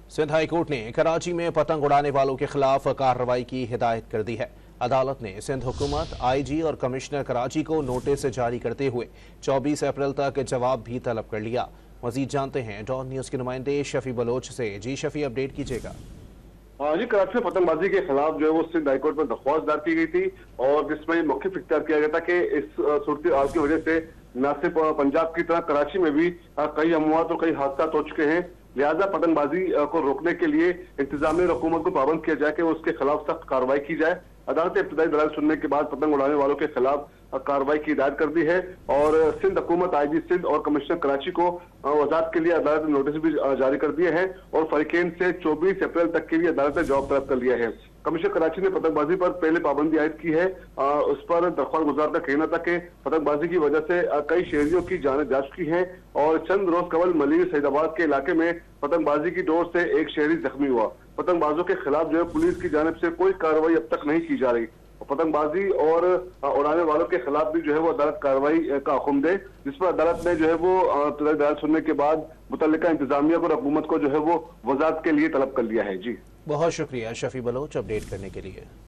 Sindh high court ने कराची में पतंग उड़ाने वालों के खिलाफ कार्रवाई की हिदायत कर दी है। अदालत ने सिंध हुकूमत, आईजी और कमिश्नर कराची को नोटिस जारी करते हुए 24 अप्रैल तक जवाब भी तलब कर लिया। मजीद जानते हैं डॉन न्यूज के नुमाइंदे शफी बलोच से। जी शफी, अपडेट कीजिएगा। हाँ जी, कराची में पतंगबाजी के खिलाफ जो है वो सिंध हाईकोर्ट में दरख्वास्त दायर की गई थी और जिसमें मौक़िफ़ इख्तियार किया गया था कि इस सूरत हाल की वजह से न सिर्फ पंजाब की तरह कराची में भी कई अमवात और कई हादसा हो चुके हैं। लिहाजा पतंगबाजी को रोकने के लिए इंतजामिया और हुकूमत को पाबंद किया जाए कि उसके खिलाफ सख्त कार्रवाई की जाए। अदालत ने इब्तदाई दलाल सुनने के बाद पतंग उड़ाने वालों के खिलाफ कार्रवाई की हिदायत कर दी है और सिंध हुकूमत, आईजी सिंध और कमिश्नर कराची को वजाहत के लिए अदालत ने नोटिस भी जारी कर दिए हैं और फरीकैन से 24 अप्रैल तक के लिए अदालत ने जवाब तलब कर लिया है। कमिश्नर कराची ने पतंगबाजी पर पहले पाबंदी आयद की है। उस पर दरख्वास्त गुजार का कहना था कि पतंगबाजी की वजह से कई शहरियों की जानें जा चुकी हैं और चंद रोज कबल मलिर सैदाबाद के इलाके में पतंगबाजी की डोर से एक शहरी जख्मी हुआ। पतंगबाजों के खिलाफ जो है पुलिस की जानिब से कोई कार्रवाई अब तक नहीं की जा रही। पतंगबाजी और उड़ाने वालों के खिलाफ भी जो है वो अदालत कार्रवाई का हुक्म दे, जिस पर अदालत ने जो है वो दलाल सुनने के बाद मुतल्लिका इंतजामिया और हुकूमत को जो है वो वजाहत के लिए तलब कर लिया है। जी, बहुत शुक्रिया शफी बलोच अपडेट करने के लिए।